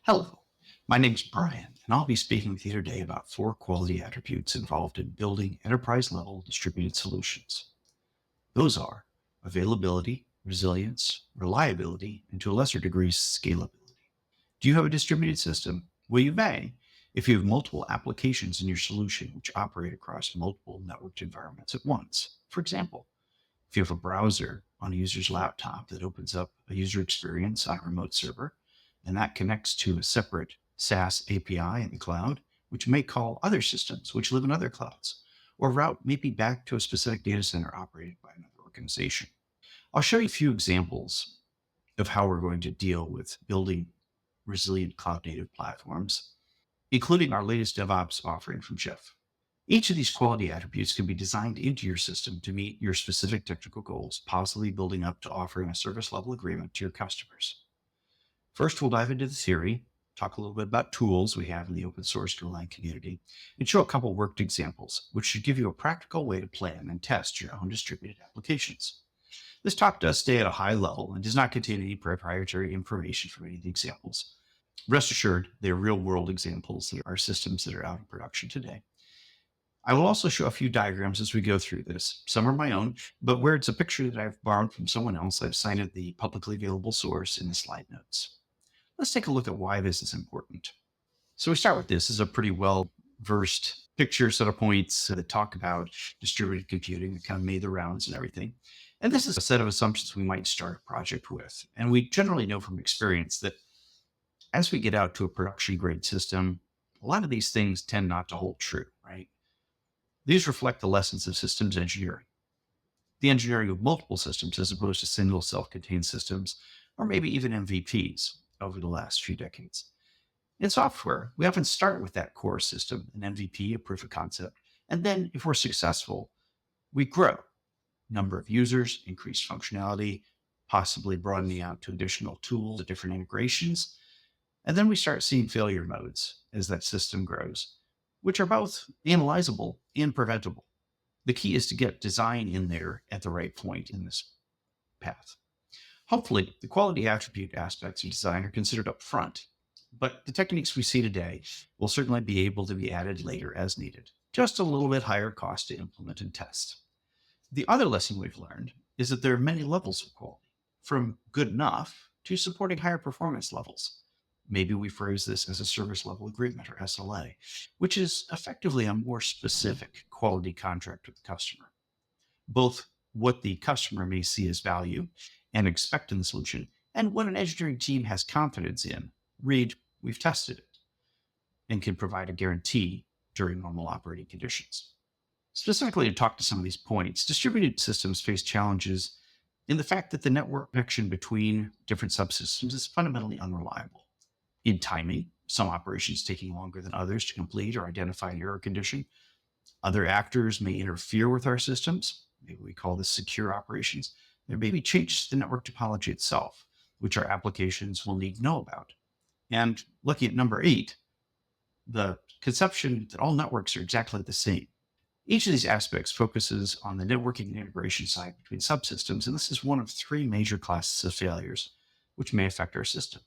Hello, my name's Brian, and I'll be speaking with you today about 4 quality attributes involved in building enterprise-level distributed solutions. Those are availability, resilience, reliability, and to a lesser degree, scalability. Do you have a distributed system? Well, you may if you have multiple applications in your solution which operate across multiple networked environments at once. For example, if you have a browser on a user's laptop that opens up a user experience on a remote server, and that connects to a separate SaaS API in the cloud, which may call other systems which live in other clouds, or route maybe back to a specific data center operated by another organization. I'll show you a few examples of how we're going to deal with building resilient cloud native platforms, including our latest DevOps offering from Jeff. Each of these quality attributes can be designed into your system to meet your specific technical goals, possibly building up to offering a service level agreement to your customers. First, we'll dive into the theory, talk a little bit about tools we have in the open source Golang community, and show a couple worked examples, which should give you a practical way to plan and test your own distributed applications. This talk does stay at a high level and does not contain any proprietary information from any of the examples. Rest assured, they are real-world examples that are systems that are out in production today. I will also show a few diagrams as we go through this. Some are my own, but where it's a picture that I've borrowed from someone else, I've cited the publicly available source in the slide notes. Let's take a look at why this is important. So we start with this. This is a pretty well-versed picture set of points that talk about distributed computing that kind of made the rounds and everything. And this is a set of assumptions we might start a project with. And we generally know from experience that as we get out to a production-grade system, a lot of these things tend not to hold true, right? These reflect the lessons of systems engineering, the engineering of multiple systems as opposed to single self-contained systems, or maybe even MVPs over the last few decades. In software, we often start with that core system, an MVP, a proof of concept, and then if we're successful, we grow. Number of users, increased functionality, possibly broadening out to additional tools, different integrations, and then we start seeing failure modes as that system grows, which are both analyzable and preventable. The key is to get design in there at the right point in this path. Hopefully, the quality attribute aspects of design are considered up front, but the techniques we see today will certainly be able to be added later as needed, just a little bit higher cost to implement and test. The other lesson we've learned is that there are many levels of quality, from good enough to supporting higher performance levels. Maybe we phrase this as a service level agreement or SLA, which is effectively a more specific quality contract with the customer. Both what the customer may see as value and expect in the solution, and what an engineering team has confidence in. Read, we've tested it, and can provide a guarantee during normal operating conditions. Specifically, to talk to some of these points, distributed systems face challenges in the fact that the network connection between different subsystems is fundamentally unreliable. In timing, some operations taking longer than others to complete or identify an error condition. Other actors may interfere with our systems. Maybe we call this secure operations. There may be changes to the network topology itself, which our applications will need to know about. And looking at number 8, the conception that all networks are exactly the same. Each of these aspects focuses on the networking and integration side between subsystems, and this is one of 3 major classes of failures which may affect our system.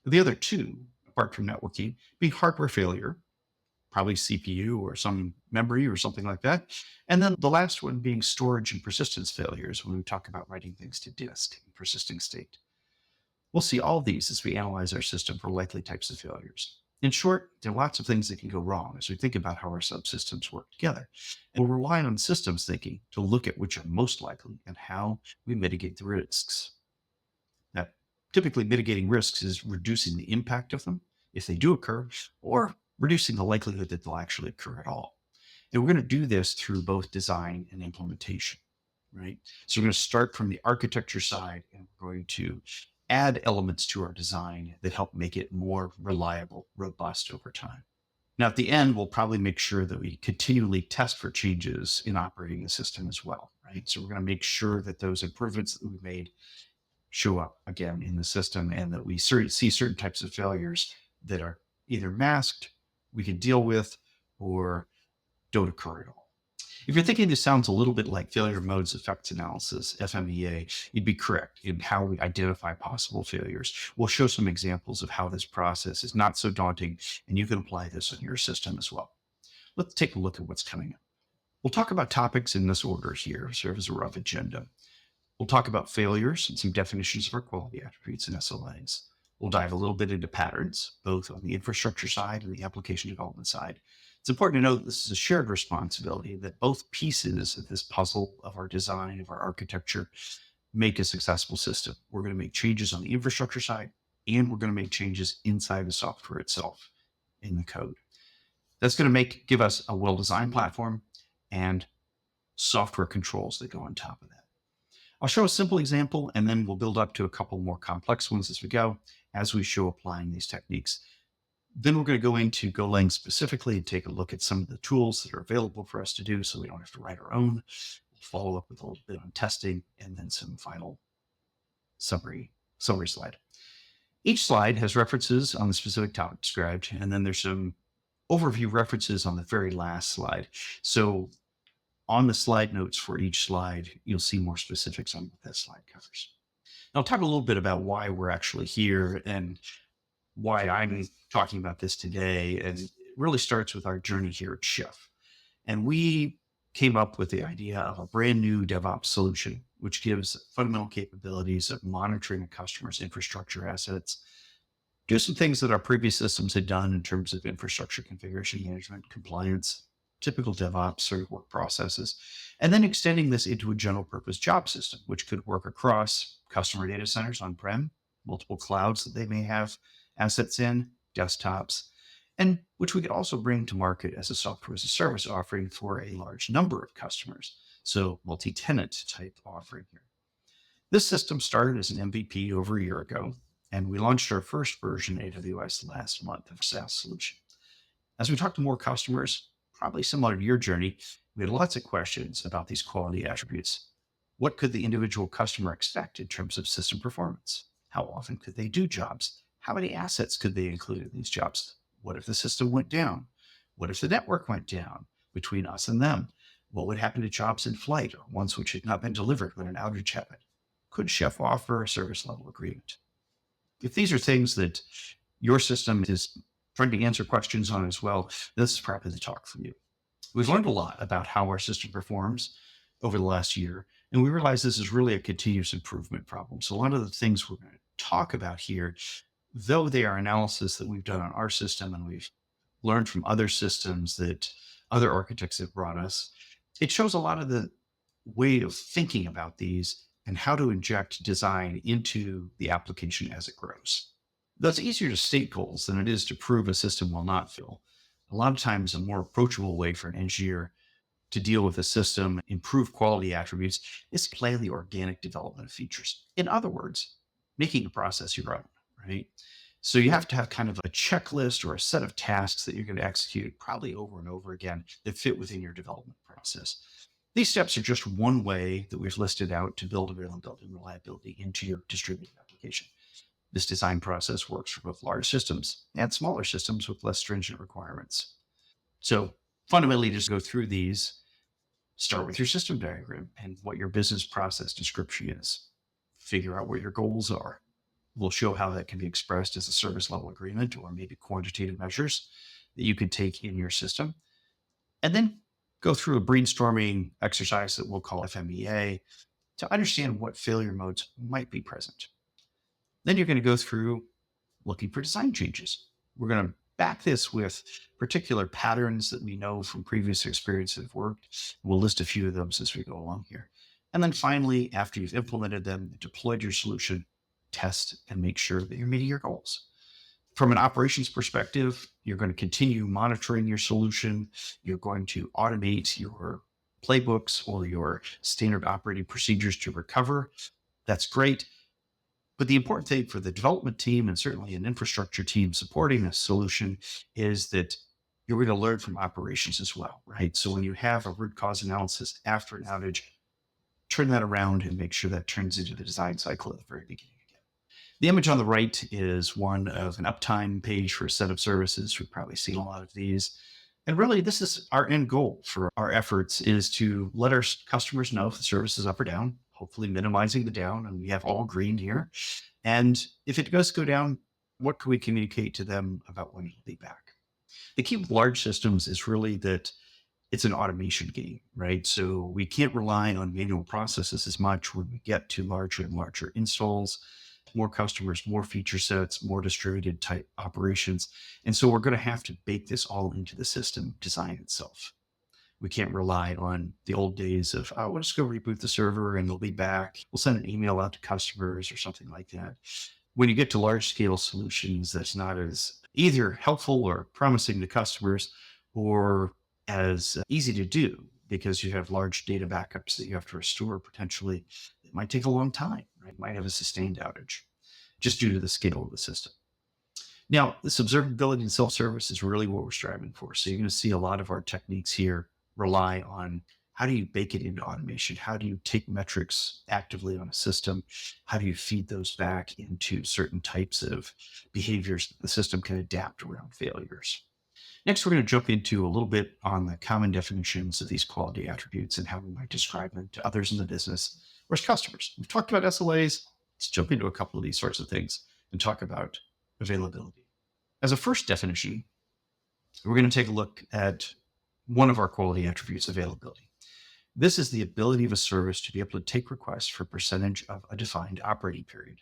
The other 2, apart from networking, being hardware failure, probably CPU or some memory or something like that. And then the last one being storage and persistence failures when we talk about writing things to disk in persisting state. We'll see all of these as we analyze our system for likely types of failures. In short, there are lots of things that can go wrong as we think about how our subsystems work together. And we'll rely on systems thinking to look at which are most likely and how we mitigate the risks. Now, typically mitigating risks is reducing the impact of them if they do occur, or reducing the likelihood that they'll actually occur at all. And we're going to do this through both design and implementation, right? So we're going to start from the architecture side, and we're going to add elements to our design that help make it more reliable, robust over time. Now, at the end, we'll probably make sure that we continually test for changes in operating the system as well, right? So we're going to make sure that those improvements that we've made show up again in the system, and that we see certain types of failures that are either masked, we can deal with, or don't occur at all. If you're thinking this sounds a little bit like failure modes effects analysis, FMEA, you'd be correct in how we identify possible failures. We'll show some examples of how this process is not so daunting, and you can apply this in your system as well. Let's take a look at what's coming up. We'll talk about topics in this order here, serve as a rough agenda. We'll talk about failures and some definitions of our quality attributes and SLAs. We'll dive a little bit into patterns, both on the infrastructure side and the application development side. It's important to know that this is a shared responsibility, that both pieces of this puzzle of our design, of our architecture, make a successful system. We're going to make changes on the infrastructure side, and we're going to make changes inside the software itself in the code. That's going to give us a well-designed platform and software controls that go on top of that. I'll show a simple example, and then we'll build up to a couple more complex ones as we go, as we show applying these techniques. Then we're going to go into Golang specifically and take a look at some of the tools that are available for us to do so we don't have to write our own. We'll follow up with a little bit on testing and then some final summary slide. Each slide has references on the specific topic described, and then there's some overview references on the very last slide. So on the slide notes for each slide, you'll see more specifics on what that slide covers. Now, I'll talk a little bit about why we're actually here and why I'm talking about this today. And it really starts with our journey here at Chef. And we came up with the idea of a brand new DevOps solution, which gives fundamental capabilities of monitoring a customer's infrastructure assets, do some things that our previous systems had done in terms of infrastructure configuration management, compliance, typical DevOps sort of work processes, and then extending this into a general purpose job system, which could work across customer data centers on-prem, multiple clouds that they may have assets in, desktops, and which we could also bring to market as a software as a service offering for a large number of customers. So multi-tenant type offering here. This system started as an MVP over a year ago, and we launched our first version AWS last month of SaaS solution. As we talked to more customers, probably similar to your journey, we had lots of questions about these quality attributes. What could the individual customer expect in terms of system performance? How often could they do jobs? How many assets could they include in these jobs? What if the system went down? What if the network went down between us and them? What would happen to jobs in flight or ones which had not been delivered when an outage happened? Could Chef offer a service level agreement? If these are things that your system is trying to answer questions on as well, this is probably the talk for you. We've learned a lot about how our system performs over the last year, and we realize this is really a continuous improvement problem. So a lot of the things we're going to talk about here, though they are analysis that we've done on our system and we've learned from other systems that other architects have brought us, it shows a lot of the way of thinking about these and how to inject design into the application as it grows. That's easier to state goals than it is to prove a system will not fail. A lot of times, a more approachable way for an engineer to deal with a system, improve quality attributes, is to play the organic development of features. In other words, making a process your own, right? So you have to have kind of a checklist or a set of tasks that you're going to execute probably over and over again that fit within your development process. These steps are just one way that we've listed out to build availability and reliability into your distributed application. This design process works for both large systems and smaller systems with less stringent requirements. So fundamentally, just go through these, start with your system diagram and what your business process description is. Figure out what your goals are. We'll show how that can be expressed as a service level agreement or maybe quantitative measures that you can take in your system. And then go through a brainstorming exercise that we'll call FMEA to understand what failure modes might be present. Then you're going to go through looking for design changes. We're going to back this with particular patterns that we know from previous experience that have worked. We'll list a few of those as we go along here. And then finally, after you've implemented them, deployed your solution, test and make sure that you're meeting your goals. From an operations perspective, you're going to continue monitoring your solution. You're going to automate your playbooks or your standard operating procedures to recover. That's great. But the important thing for the development team and certainly an infrastructure team supporting a solution is that you're going to learn from operations as well, right? So when you have a root cause analysis after an outage, turn that around and make sure that turns into the design cycle at the very beginning again. The image on the right is one of an uptime page for a set of services. We've probably seen a lot of these. And really, this is our end goal for our efforts is to let our customers know if the service is up or down, hopefully minimizing the down. And we have all green here. And if it does go down, what can we communicate to them about when it'll be back? The key with large systems is really that it's an automation game, right? So we can't rely on manual processes as much when we get to larger and larger installs, more customers, more feature sets, more distributed type operations. And so we're going to have to bake this all into the system design itself. We can't rely on the old days of, oh, we'll just go reboot the server and they'll be back. We'll send an email out to customers or something like that. When you get to large scale solutions, that's not as either helpful or promising to customers or as easy to do because you have large data backups that you have to restore potentially. It might take a long time, right? It might have a sustained outage just due to the scale of the system. Now, this observability and self-service is really what we're striving for. So you're going to see a lot of our techniques here rely on how do you bake it into automation? How do you take metrics actively on a system? How do you feed those back into certain types of behaviors that the system can adapt around failures? Next, we're going to jump into a little bit on the common definitions of these quality attributes and how we might describe them to others in the business or as customers. We've talked about SLAs. Let's jump into a couple of these sorts of things and talk about availability. As a first definition, we're going to take a look at one of our quality attributes, availability. This is the ability of a service to be able to take requests for percentage of a defined operating period.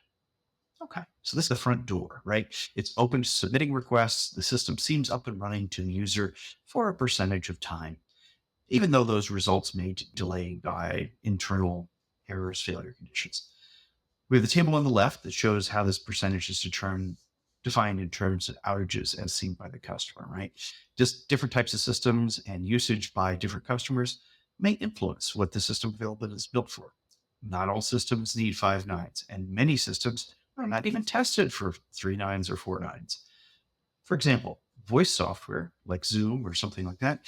Okay, so this is the front door, right? It's open to submitting requests. The system seems up and running to the user for a percentage of time, even though those results may delay by internal errors, failure conditions. We have the table on the left that shows how this percentage is defined in terms of outages as seen by the customer, right? Just different types of systems and usage by different customers may influence what the system availability is built for. Not all systems need 5 nines, and many systems are not even tested for 3 nines or 4 nines. For example, voice software like Zoom or something like that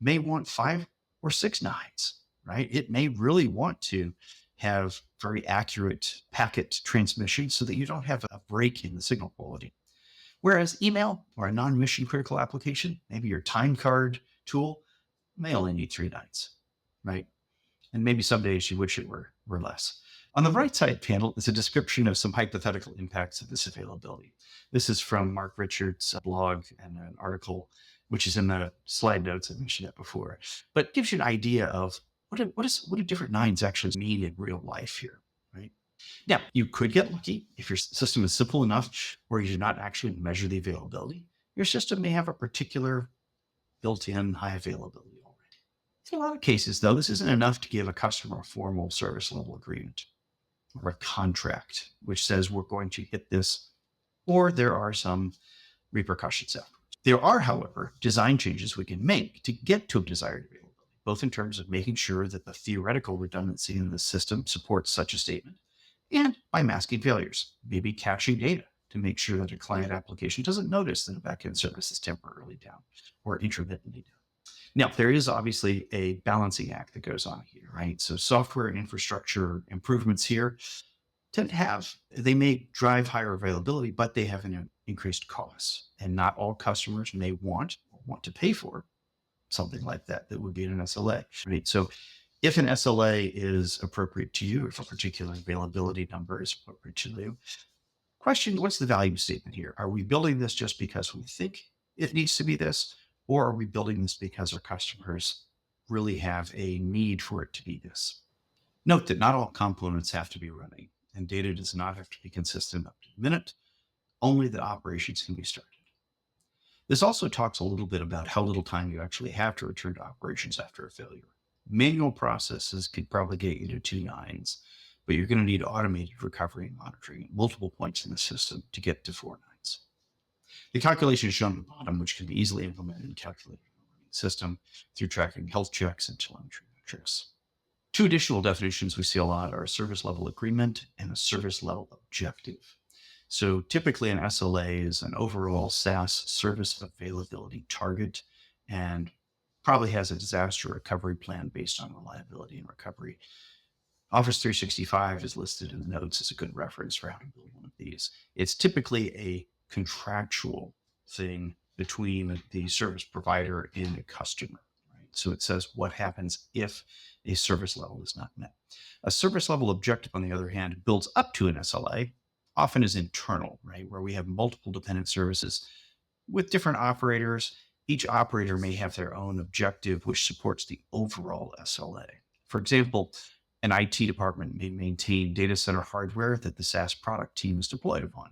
may want 5 or 6 nines, right? It may really want to have very accurate packet transmission so that you don't have a break in the signal quality. Whereas email or a non-mission critical application, maybe your time card tool, may only need 3 nines, right? And maybe some days you wish it were less. On the right side panel is a description of some hypothetical impacts of this availability. This is from Mark Richards' blog and an article, which is in the slide notes. I mentioned that before, but gives you an idea of what do different nines actually mean in real life here, right? Now, you could get lucky if your system is simple enough where you do not actually measure the availability. Your system may have a particular built-in high availability already. In a lot of cases, though, this isn't enough to give a customer a formal service level agreement or a contract, which says we're going to hit this, or there are some repercussions afterwards. There are, however, design changes we can make to get to a desired availability, both in terms of making sure that the theoretical redundancy in the system supports such a statement, and by masking failures, maybe caching data to make sure that a client application doesn't notice that a backend service is temporarily down or intermittently down. Now, there is obviously a balancing act that goes on here, right? So software and infrastructure improvements here they may drive higher availability, but they have an increased costs. And not all customers may want to pay for something like that would be in an SLA, right? So if an SLA is appropriate to you, if a particular availability number is appropriate to you, question, what's the value statement here? Are we building this just because we think it needs to be this? Or are we building this because our customers really have a need for it to be this? Note that not all components have to be running, and data does not have to be consistent up to the minute. Only the operations can be started. This also talks a little bit about how little time you actually have to return to operations after a failure. Manual processes could probably get you to 2 nines, but you're going to need automated recovery and monitoring at multiple points in the system to get to 4 nines. The calculation is shown at the bottom, which can be easily implemented and calculated in the system through tracking health checks and telemetry metrics. 2 additional definitions we see a lot are a service level agreement and a service level objective. So typically an SLA is an overall SaaS service availability target and probably has a disaster recovery plan based on reliability and recovery. Office 365 is listed in the notes as a good reference for how to build one of these. It's typically a contractual thing between the service provider and a customer. Right? So it says what happens if a service level is not met. A service level objective, on the other hand, builds up to an SLA, often is internal, right? Where we have multiple dependent services with different operators. Each operator may have their own objective, which supports the overall SLA. For example, an IT department may maintain data center hardware that the SaaS product team is deployed upon.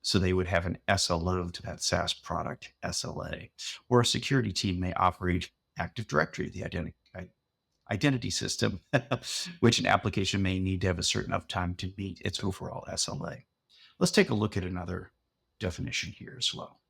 So they would have an SLO to that SaaS product SLA. Or a security team may operate Active Directory, the identity system, which an application may need to have a certain uptime to meet its overall SLA. Let's take a look at another definition here as well.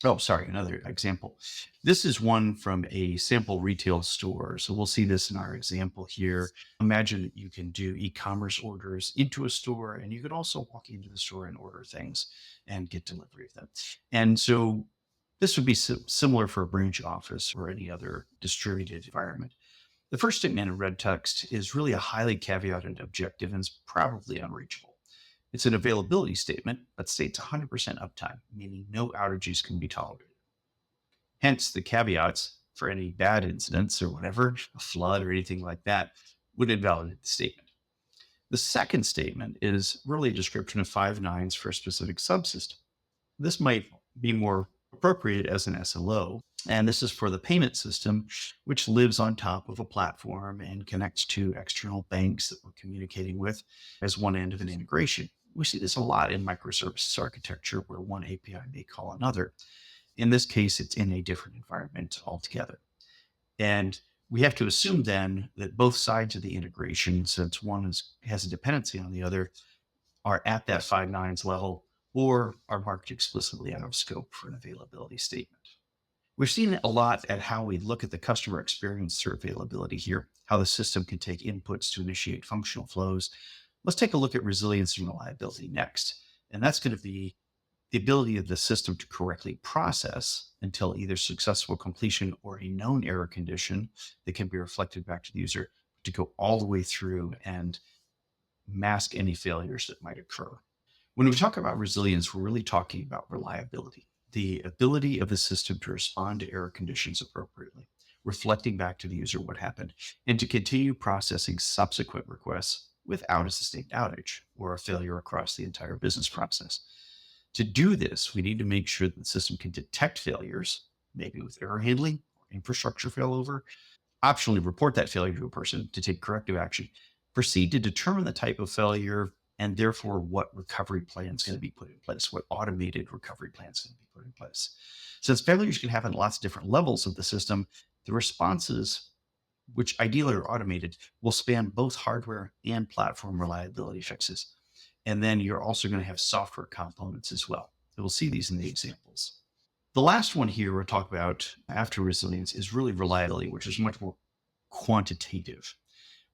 Oh, sorry, another example. This is one from a sample retail store. So we'll see this in our example here. Imagine that you can do e-commerce orders into a store, and you could also walk into the store and order things and get delivery of them. And so this would be similar for a branch office or any other distributed environment. The first statement in red text is really a highly caveated objective and is probably unreachable. It's an availability statement, but states 100% uptime, meaning no outages can be tolerated. Hence, the caveats for any bad incidents or whatever, a flood or anything like that, would invalidate the statement. The second statement is really a description of 5 nines for a specific subsystem. This might be more appropriate as an SLO, and this is for the payment system, which lives on top of a platform and connects to external banks that we're communicating with as one end of an integration. We see this a lot in microservices architecture where one API may call another. In this case, it's in a different environment altogether. And we have to assume then that both sides of the integration, since one has a dependency on the other, are at that 5 nines level or are marked explicitly out of scope for an availability statement. We've seen it a lot at how we look at the customer experience through availability here, how the system can take inputs to initiate functional flows. Let's take a look at resilience and reliability next. And that's going to be the ability of the system to correctly process until either successful completion or a known error condition that can be reflected back to the user to go all the way through and mask any failures that might occur. When we talk about resilience, we're really talking about reliability, the ability of the system to respond to error conditions appropriately, reflecting back to the user what happened, and to continue processing subsequent requests without a sustained outage or a failure across the entire business process. To do this, we need to make sure that the system can detect failures, maybe with error handling or infrastructure failover, optionally report that failure to a person to take corrective action, proceed to determine the type of failure, and therefore what recovery plan is going to be put in place, what automated recovery plan is going to be put in place. Since failures can happen at lots of different levels of the system, the responses, which ideally are automated, will span both hardware and platform reliability fixes. And then you're also going to have software components as well. And we'll see these in the examples. The last one here we'll talk about after resilience is really reliability, which is much more quantitative.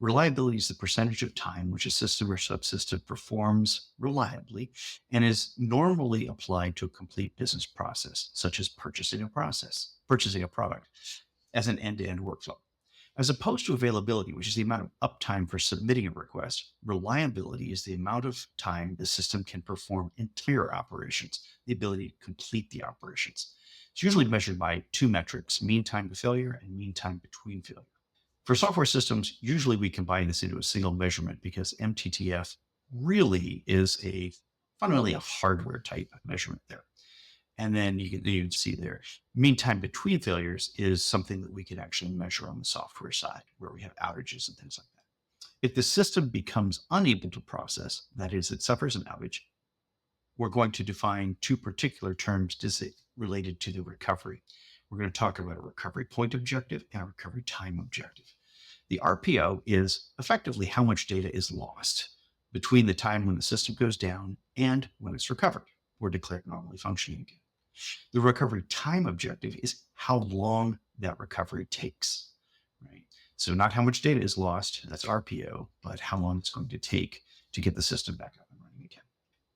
Reliability is the percentage of time which a system or subsystem performs reliably and is normally applied to a complete business process, such as purchasing a product, as an end-to-end workflow. As opposed to availability, which is the amount of uptime for submitting a request, reliability is the amount of time the system can perform entire operations, the ability to complete the operations. It's usually measured by 2 metrics, mean time to failure and mean time between failure. For software systems, usually we combine this into a single measurement because MTTF really is fundamentally a hardware type measurement there. And then you can see there, mean time between failures is something that we can actually measure on the software side where we have outages and things like that. If the system becomes unable to process, that is, it suffers an outage, we're going to define 2 particular terms related to the recovery. We're going to talk about a recovery point objective and a recovery time objective. The RPO is effectively how much data is lost between the time when the system goes down and when it's recovered or declared normally functioning again. The recovery time objective is how long that recovery takes, right? So not how much data is lost, that's RPO, but how long it's going to take to get the system back up and running again.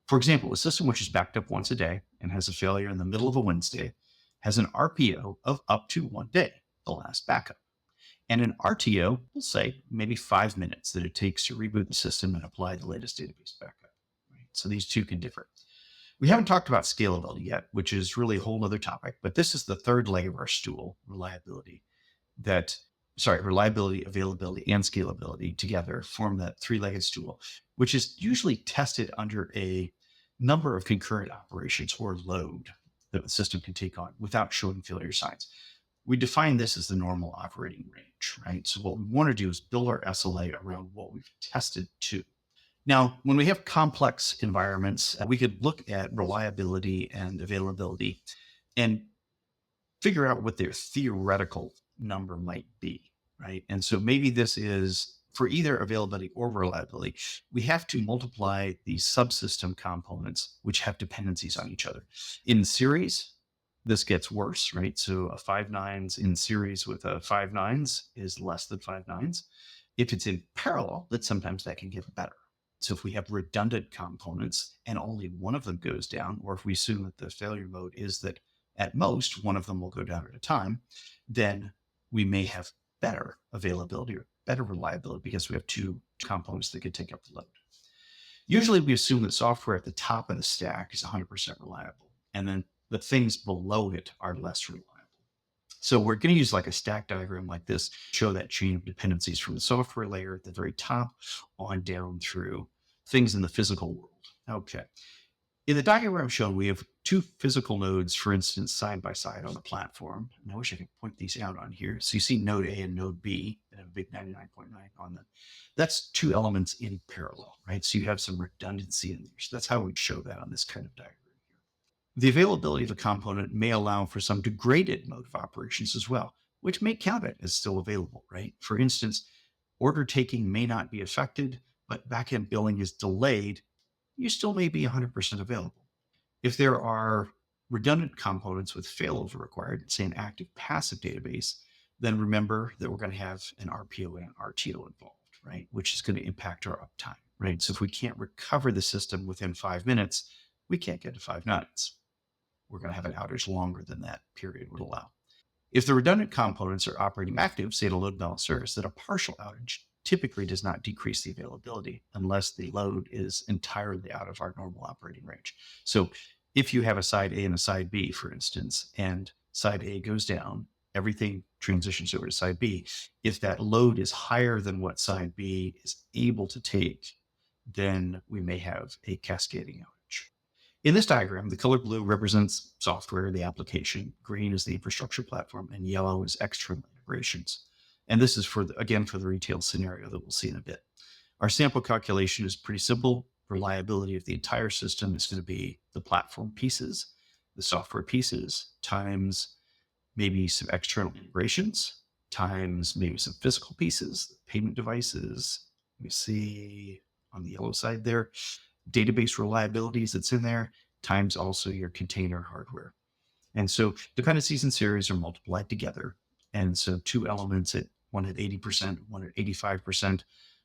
For example, a system which is backed up once a day and has a failure in the middle of a Wednesday has an RPO of up to 1 day, the last backup. And an RTO, we'll say maybe 5 minutes that it takes to reboot the system and apply the latest database backup. Right? So these two can differ. We haven't talked about scalability yet, which is really a whole other topic, but this is the third leg of our stool, reliability, reliability, availability, and scalability together form that three-legged stool, which is usually tested under a number of concurrent operations or load that the system can take on without showing failure signs. We define this as the normal operating range, right? So what we want to do is build our SLA around what we've tested to. Now, when we have complex environments, we could look at reliability and availability and figure out what their theoretical number might be, right? And so maybe this is for either availability or reliability, we have to multiply the subsystem components which have dependencies on each other. In series, this gets worse, right? So a 5 nines in series with a 5 nines is less than 5 nines. If it's in parallel, then sometimes that can get better. So if we have redundant components and only one of them goes down, or if we assume that the failure mode is that at most one of them will go down at a time, then we may have better availability or better reliability because we have two components that could take up the load. Usually we assume that software at the top of the stack is 100% reliable, and then the things below it are less reliable. So we're going to use like a stack diagram like this, show that chain of dependencies from the software layer at the very top on down through things in the physical world. Okay. In the diagram shown, we have two physical nodes, for instance, side by side on the platform. And I wish I could point these out on here. So you see node A and node B that have a big 99.9 on them. That's two elements in parallel, right? So you have some redundancy in there. So that's how we show that on this kind of diagram. The availability of a component may allow for some degraded mode of operations as well, which may count it as still available, right? For instance, order taking may not be affected, but backend billing is delayed. You still may be 100% available. If there are redundant components with failover required, say an active passive database, then remember that we're going to have an RPO and an RTO involved, right? Which is going to impact our uptime, right? So if we can't recover the system within 5 minutes, we can't get to 5 nines. We're going to have an outage longer than that period would allow. If the redundant components are operating active, say at a load balancers, then a partial outage typically does not decrease the availability unless the load is entirely out of our normal operating range. So if you have a side A and a side B, for instance, and side A goes down, everything transitions over to side B. If that load is higher than what side B is able to take, then we may have a cascading outage. In this diagram, the color blue represents software, the application, green is the infrastructure platform, and yellow is external integrations. And this is for the retail scenario that we'll see in a bit. Our sample calculation is pretty simple. Reliability of the entire system is going to be the platform pieces, the software pieces, times maybe some external integrations, times maybe some physical pieces, payment devices. You see on the yellow side there, database reliabilities that's in there, times also your container hardware. And so dependencies and series are multiplied together. And so two elements, one at 80%, one at 85%,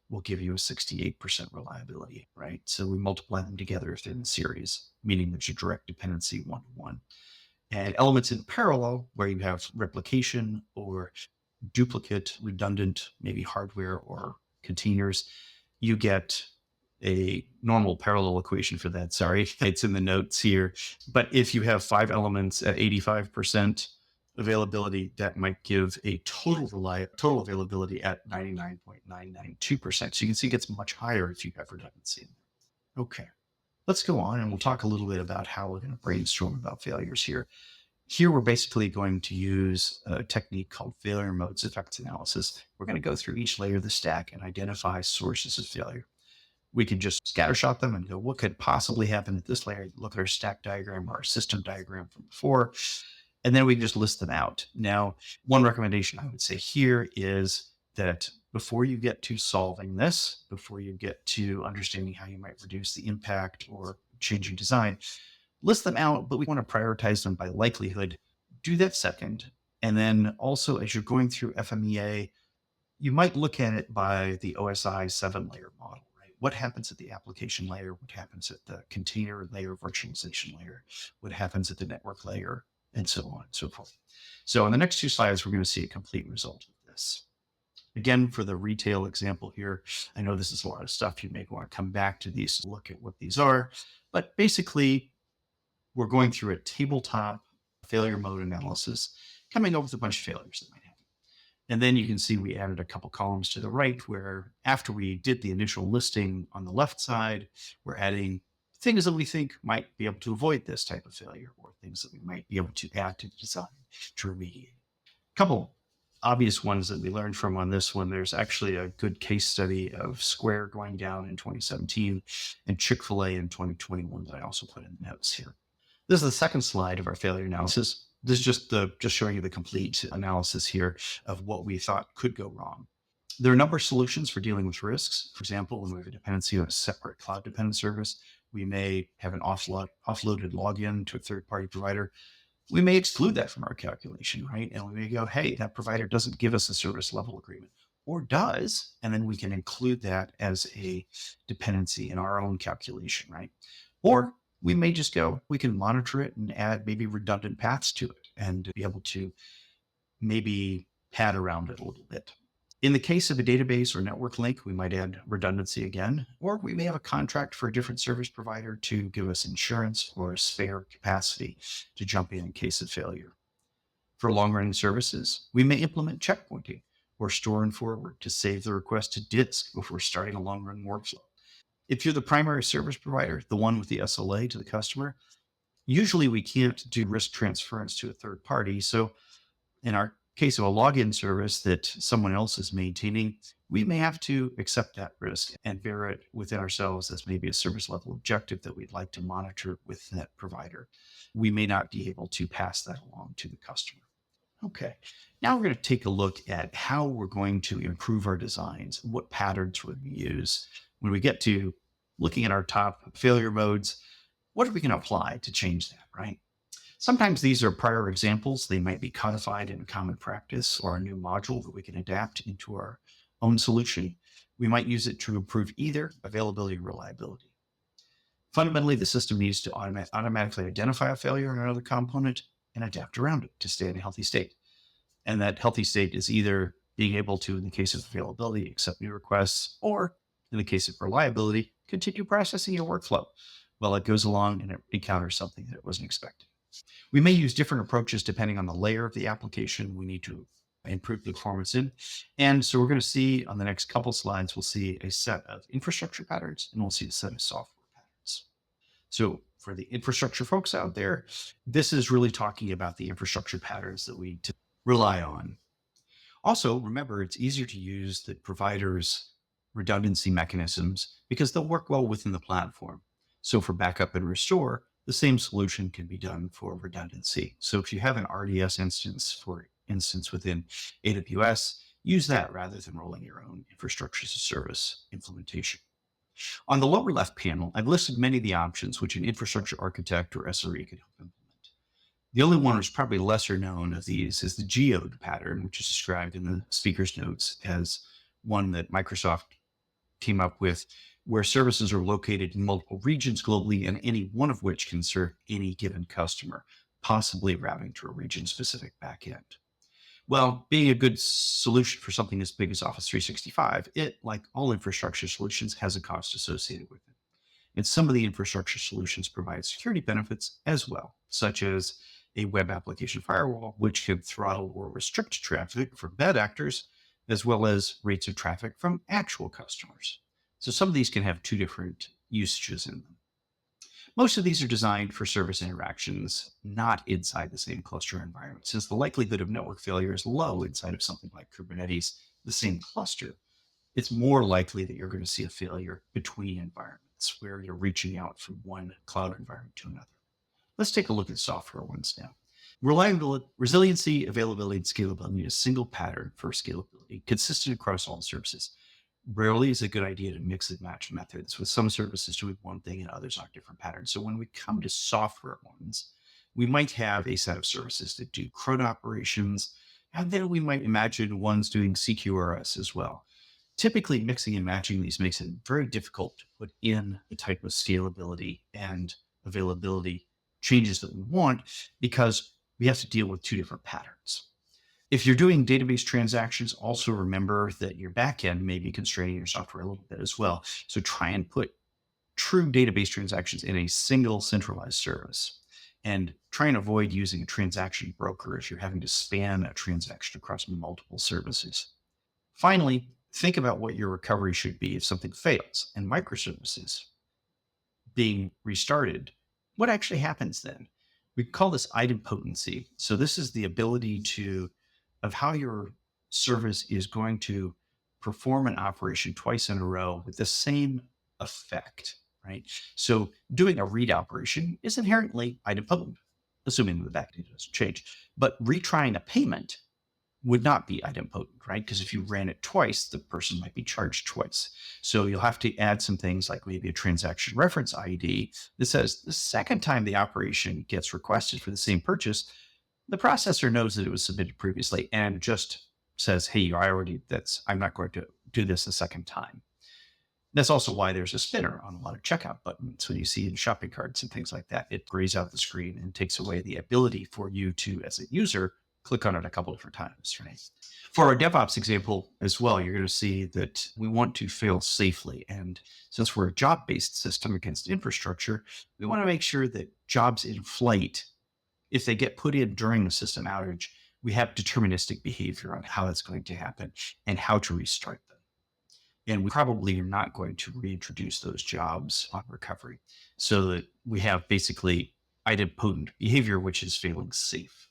will give you a 68% reliability, right? So we multiply them together if they're in series, meaning there's a direct dependency 1-to-1. And elements in parallel, where you have replication or duplicate, redundant, maybe hardware or containers, you get a normal parallel equation for that. Sorry, it's in the notes here. But if you have 5 elements at 85% availability, that might give a total availability at 99.992%. So you can see it gets much higher if you have redundancy. Okay, let's go on and we'll talk a little bit about how we're going to brainstorm about failures here. Here, we're basically going to use a technique called failure modes effects analysis. We're going to go through each layer of the stack and identify sources of failure. We can just scattershot them and go, what could possibly happen at this layer? Look at our stack diagram or our system diagram from before, and then we can just list them out. Now, one recommendation I would say here is that before you get to solving this, before you get to understanding how you might reduce the impact or changing design, list them out, but we want to prioritize them by likelihood. Do that second. And then also, as you're going through FMEA, you might look at it by the OSI 7-layer model. What happens at the application layer? What happens at the container layer, virtualization layer? What happens at the network layer? And so on and so forth. So in the next 2 slides, we're going to see a complete result of this. Again, for the retail example here, I know this is a lot of stuff. You may want to come back to these to look at what these are. But basically, we're going through a tabletop failure mode analysis, coming up with a bunch of failures that might happen. And then you can see we added a couple columns to the right where after we did the initial listing on the left side, we're adding things that we think might be able to avoid this type of failure or things that we might be able to add to the design to remediate. A couple obvious ones that we learned from on this one. There's actually a good case study of Square going down in 2017 and Chick-fil-A in 2021 that I also put in the notes here. This is the second slide of our failure analysis. This is just showing you the complete analysis here of what we thought could go wrong. There are a number of solutions for dealing with risks. For example, when we have a dependency on a separate cloud-dependent service, we may have an offloaded login to a third-party provider. We may exclude that from our calculation, right? And we may go, hey, that provider doesn't give us a service level agreement, or does, and then we can include that as a dependency in our own calculation, right? Or we may just go, we can monitor it and add maybe redundant paths to it and be able to maybe pad around it a little bit. In the case of a database or network link, we might add redundancy again, or we may have a contract for a different service provider to give us insurance or spare capacity to jump in case of failure. For long-running services, we may implement checkpointing or store and forward to save the request to disk before starting a long-run workflow. If you're the primary service provider, the one with the SLA to the customer, usually we can't do risk transference to a third party. So in our case of a login service that someone else is maintaining, we may have to accept that risk and bear it within ourselves as maybe a service level objective that we'd like to monitor with that provider. We may not be able to pass that along to the customer. Okay, now we're going to take a look at how we're going to improve our designs, what patterns would we use. When we get to looking at our top failure modes, what are we going to apply to change that, right? Sometimes these are prior examples. They might be codified in common practice or a new module that we can adapt into our own solution. We might use it to improve either availability or reliability. Fundamentally, the system needs to automatically identify a failure in another component and adapt around it to stay in a healthy state. And that healthy state is either being able to, in the case of availability, accept new requests, or in the case of reliability, continue processing your workflow while it goes along and it encounters something that it wasn't expecting. We may use different approaches depending on the layer of the application we need to improve the performance in. And so we're going to see on the next couple slides, we'll see a set of infrastructure patterns and we'll see a set of software patterns. So for the infrastructure folks out there, this is really talking about the infrastructure patterns that we rely on. Also, remember, it's easier to use the provider's redundancy mechanisms because they'll work well within the platform. So for backup and restore, the same solution can be done for redundancy. So if you have an RDS instance, for instance, within AWS, use that rather than rolling your own infrastructure as a service implementation. On the lower left panel, I've listed many of the options which an infrastructure architect or SRE could help implement. The only one which is probably lesser known of these is the geode pattern, which is described in the speaker's notes as one that Microsoft came up with, where services are located in multiple regions globally and any one of which can serve any given customer, possibly routing to a region-specific backend. Well, being a good solution for something as big as Office 365, it, like all infrastructure solutions, has a cost associated with it. And some of the infrastructure solutions provide security benefits as well, such as a web application firewall, which can throttle or restrict traffic from bad actors, as well as rates of traffic from actual customers. So some of these can have two different usages in them. Most of these are designed for service interactions, not inside the same cluster environment. Since the likelihood of network failure is low inside of something like Kubernetes, the same cluster, it's more likely that you're going to see a failure between environments where you're reaching out from one cloud environment to another. Let's take a look at software ones now. Reliability, resiliency, availability, and scalability need a single pattern for scalability, consistent across all services. Rarely is a good idea to mix and match methods, with some services doing one thing and others on different patterns. So when we come to software ones, we might have a set of services that do CRUD operations, and then we might imagine ones doing CQRS as well. Typically, mixing and matching these makes it very difficult to put in the type of scalability and availability changes that we want because we have to deal with two different patterns. If you're doing database transactions, also remember that your backend may be constraining your software a little bit as well. So try and put true database transactions in a single centralized service. And try and avoid using a transaction broker if you're having to span a transaction across multiple services. Finally, think about what your recovery should be if something fails. And microservices being restarted, what actually happens then? We call this idempotency. So this is the ability of how your service is going to perform an operation twice in a row with the same effect, right? So doing a read operation is inherently idempotent, assuming the backdata doesn't change. But retrying a payment would not be idempotent, right? Because if you ran it twice, the person might be charged twice. So you'll have to add some things like maybe a transaction reference ID that says the second time the operation gets requested for the same purchase, the processor knows that it was submitted previously and just says, hey, I'm not going to do this a second time. That's also why there's a spinner on a lot of checkout buttons when you see in shopping carts and things like that. It grays out the screen and takes away the ability for you to, as a user, click on it a couple different times, right? For our DevOps example as well, you're going to see that we want to fail safely. And since we're a job-based system against infrastructure, we want to make sure that jobs in flight, if they get put in during the system outage, we have deterministic behavior on how that's going to happen and how to restart them. And we probably are not going to reintroduce those jobs on recovery so that we have basically idempotent behavior, which is failing safe.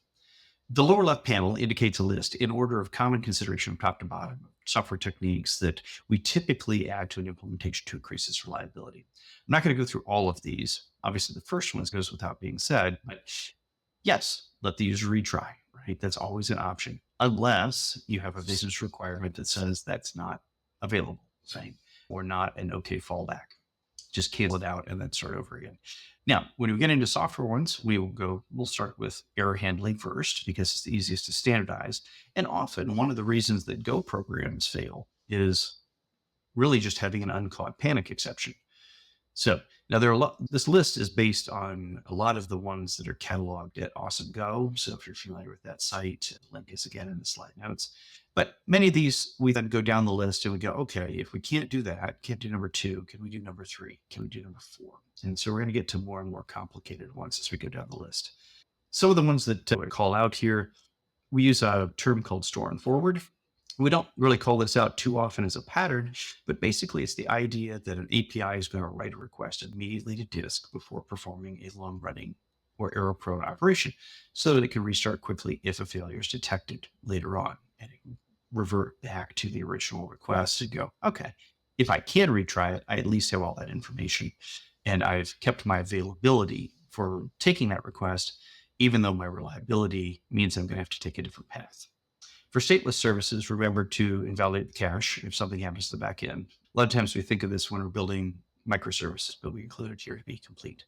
The lower left panel indicates a list in order of common consideration from top to bottom of software techniques that we typically add to an implementation to increase its reliability. I'm not going to go through all of these. Obviously, the first one goes without being said, but yes, let the user retry, right? That's always an option, unless you have a business requirement that says that's not available, right? Or not an okay fallback. Just cancel it out and then start over again. Now, when we get into software ones, we'll start with error handling first because it's the easiest to standardize. And often one of the reasons that Go programs fail is really just having an uncaught panic exception. So now this list is based on a lot of the ones that are cataloged at Awesome Go. So if you're familiar with that site, the link is again in the slide notes. But many of these, we then go down the list and we go, okay, if we can't do that, can't do number 2, can we do number 3? Can we do number 4? And so we're going to get to more and more complicated ones as we go down the list. Some of the ones that I call out here, we use a term called store and forward. We don't really call this out too often as a pattern, but basically it's the idea that an API is going to write a request immediately to disk before performing a long-running or error-prone operation so that it can restart quickly if a failure is detected later on. And it can revert back to the original request and go, okay, if I can retry it, I at least have all that information. And I've kept my availability for taking that request, even though my reliability means I'm going to have to take a different path. For stateless services, remember to invalidate the cache if something happens to the back end. A lot of times we think of this when we're building microservices, but we include it here to be complete.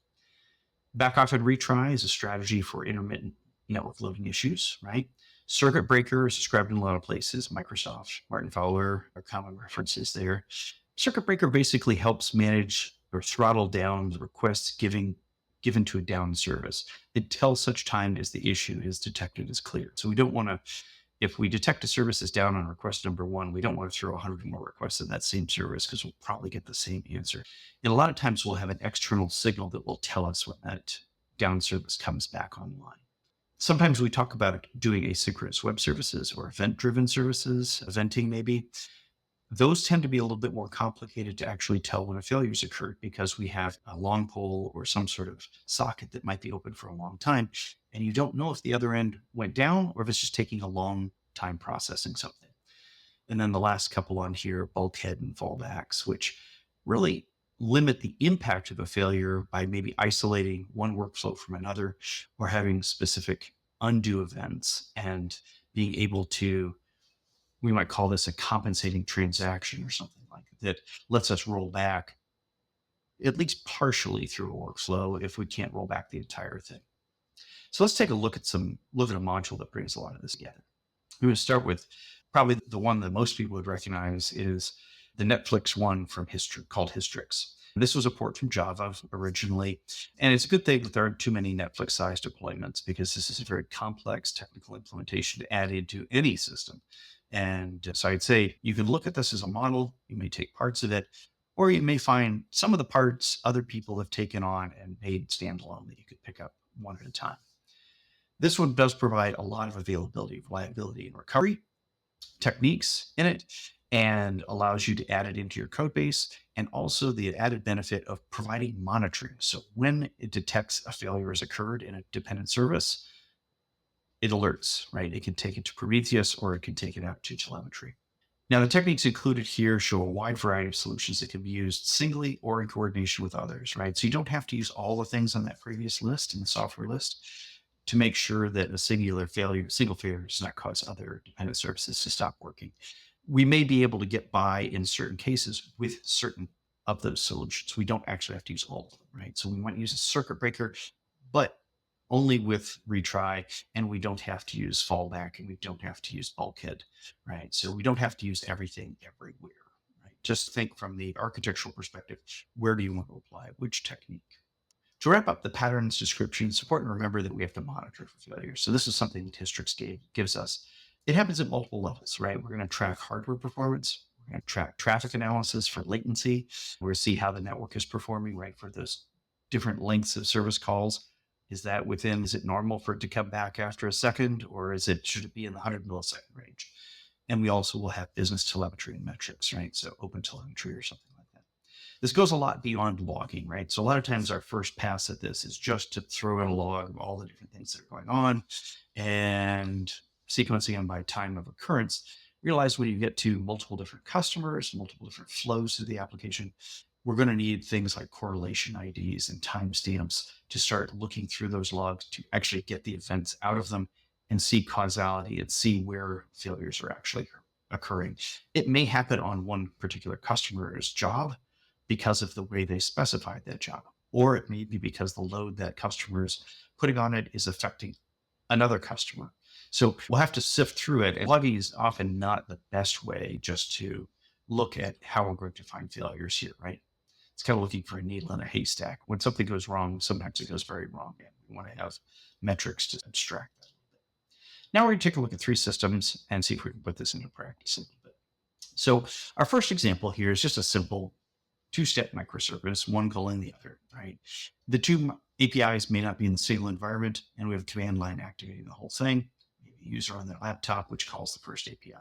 Backoff and retry is a strategy for intermittent network loading issues, right? Circuit breaker is described in a lot of places. Microsoft, Martin Fowler are common references there. Circuit breaker basically helps manage or throttle down the requests given to a down service until such time as the issue is detected as cleared. So we don't want to, if we detect a service is down on request number 1, we don't want to throw 100 more requests in that same service because we'll probably get the same answer. And a lot of times we'll have an external signal that will tell us when that down service comes back online. Sometimes we talk about doing asynchronous web services or event-driven services, eventing maybe. Those tend to be a little bit more complicated to actually tell when a failure's occurred because we have a long pole or some sort of socket that might be open for a long time. And you don't know if the other end went down or if it's just taking a long time processing something. And then the last couple on here, bulkhead and fallbacks, which really limit the impact of a failure by maybe isolating one workflow from another or having specific undo events and being able to, we might call this a compensating transaction or something like that lets us roll back at least partially through a workflow if we can't roll back the entire thing. So let's take a look at a module that brings a lot of this together. We're going to start with probably the one that most people would recognize is the Netflix one from called Histrix. This was a port from Java originally, and it's a good thing that there aren't too many Netflix-sized deployments because this is a very complex technical implementation to add into any system. And so I'd say you can look at this as a model. You may take parts of it, or you may find some of the parts other people have taken on and made standalone that you could pick up one at a time. This one does provide a lot of availability, reliability, and recovery techniques in it, and allows you to add it into your code base, and also the added benefit of providing monitoring. So when it detects a failure has occurred in a dependent service, it alerts, right? It can take it to Prometheus or it can take it out to Telemetry. Now, the techniques included here show a wide variety of solutions that can be used singly or in coordination with others, right? So you don't have to use all the things on that previous list in the software list to make sure that a single failure does not cause other dependent services to stop working. We may be able to get by in certain cases with certain of those solutions. We don't actually have to use all of them, right? So we might use a circuit breaker, but only with Retry, and we don't have to use Fallback, and we don't have to use Bulkhead, right? So we don't have to use everything everywhere, right? Just think from the architectural perspective, where do you want to apply which technique? To wrap up the patterns description, it's important to remember that we have to monitor for failure. So this is something that Histrix gives us. It happens at multiple levels, right? We're going to track hardware performance. We're going to track traffic analysis for latency. We're going to see how the network is performing, right? For those different lengths of service calls. Is it normal for it to come back after a second, or should it be in the 100 millisecond range? And we also will have business telemetry and metrics, right? So open telemetry or something like that. This goes a lot beyond logging, right? So a lot of times our first pass at this is just to throw in a log of all the different things that are going on and sequencing them by time of occurrence. Realize when you get to multiple different customers, multiple different flows through the application, we're going to need things like correlation IDs and timestamps to start looking through those logs to actually get the events out of them and see causality and see where failures are actually occurring. It may happen on one particular customer's job because of the way they specified that job, or it may be because the load that customer's putting on it is affecting another customer. So we'll have to sift through it. And logging is often not the best way just to look at how we're going to find failures here, right? It's kind of looking for a needle in a haystack. When something goes wrong, sometimes it goes very wrong. And we want to have metrics to abstract that a little bit. Now we're going to take a look at 3 systems and see if we can put this into practice a little bit. So our first example here is just a simple 2-step microservice, one calling the other, right? The 2 APIs may not be in the single environment, and we have a command line activating the whole thing. Maybe a user on their laptop, which calls the first API.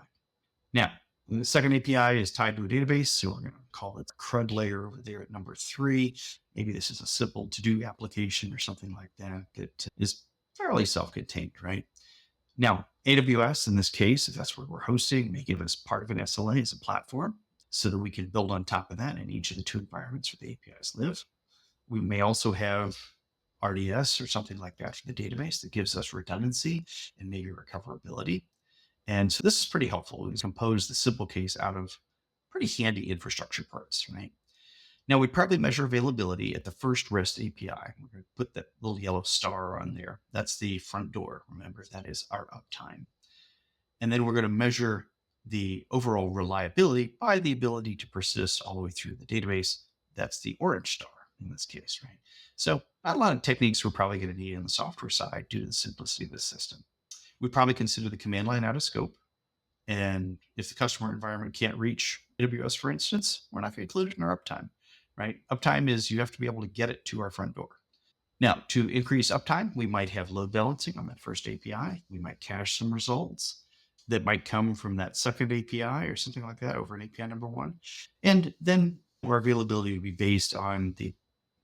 Now, the second API is tied to a database, so we're going to call it the CRUD layer over there at number 3. Maybe this is a simple to-do application or something like that that is fairly self-contained, right? Now, AWS, in this case, if that's where we're hosting, may give us part of an SLA as a platform so that we can build on top of that in each of the 2 environments where the APIs live. We may also have RDS or something like that for the database that gives us redundancy and maybe recoverability. And so this is pretty helpful. We compose the simple case out of pretty handy infrastructure parts, right? Now we probably measure availability at the first REST API. We're going to put that little yellow star on there. That's the front door. Remember, that is our uptime. And then we're going to measure the overall reliability by the ability to persist all the way through the database. That's the orange star in this case, right? So not a lot of techniques we're probably going to need on the software side due to the simplicity of the system. We probably consider the command line out of scope. And if the customer environment can't reach AWS, for instance, we're not going to include it in our uptime, right? Uptime is you have to be able to get it to our front door. Now, to increase uptime, we might have load balancing on that first API. We might cache some results that might come from that second API or something like that over an API number 1. And then our availability would be based on the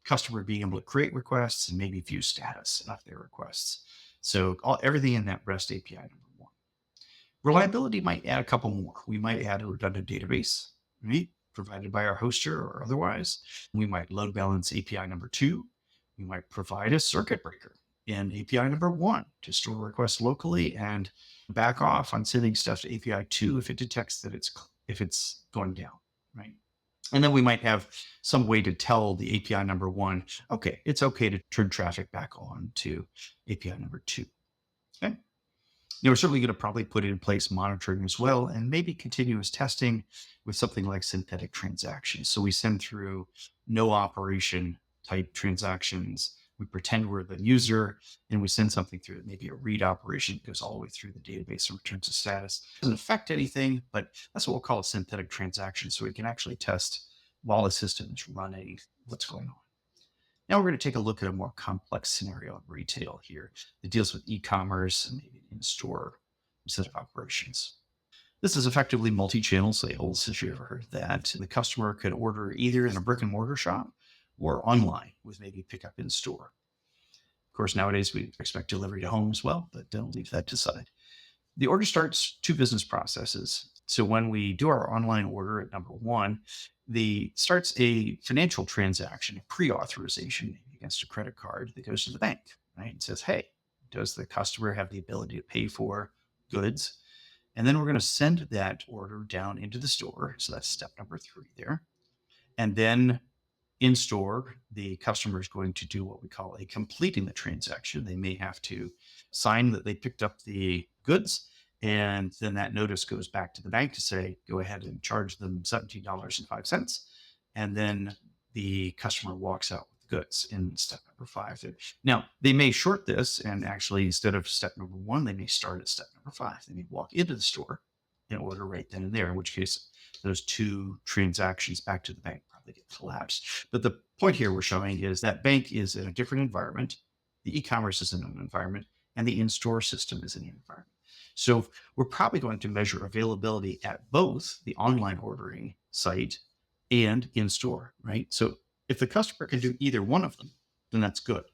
customer being able to create requests and maybe view status of their requests. So everything in that REST API number 1. Reliability might add a couple more. We might add a redundant database, right, provided by our hoster or otherwise. We might load balance API number 2. We might provide a circuit breaker in API number 1 to store requests locally and back off on sending stuff to API 2 if it detects that it's going down, right? And then we might have some way to tell the API number 1, okay, it's okay to turn traffic back on to API number 2. Okay. Now, we're certainly going to probably put in place monitoring as well, and maybe continuous testing with something like synthetic transactions. So we send through no operation type transactions. We pretend we're the user and we send something through it, maybe a read operation that goes all the way through the database and returns a status. It doesn't affect anything, but that's what we'll call a synthetic transaction. So we can actually test while the system is running what's going on. Now we're going to take a look at a more complex scenario in retail here that deals with e-commerce and maybe in-store set of operations. This is effectively multi-channel sales, if you ever heard that. The customer could order either in a brick and mortar shop or online with maybe pickup in store. Of course, nowadays we expect delivery to home as well, but don't leave that to side. The order starts two business processes. So when we do our online order at number one, the starts a financial transaction, a pre-authorization maybe against a credit card that goes to the bank, right? It says, hey, does the customer have the ability to pay for goods? And then we're going to send that order down into the store. So that's step number 3 there. And then in store, the customer is going to do what we call a completing the transaction. They may have to sign that they picked up the goods. And then that notice goes back to the bank to say, go ahead and charge them $17.05. And then the customer walks out with the goods in step number 5. Now, they may short this and actually, instead of step number 1, they may start at step number 5. They may walk into the store and order right then and there, in which case those two transactions back to the bank probably get collapsed. But the point here we're showing is that bank is in a different environment. The e-commerce is in an environment and the in-store system is in an environment. So we're probably going to measure availability at both the online ordering site and in-store, right? So if the customer can do either one of them, then that's good.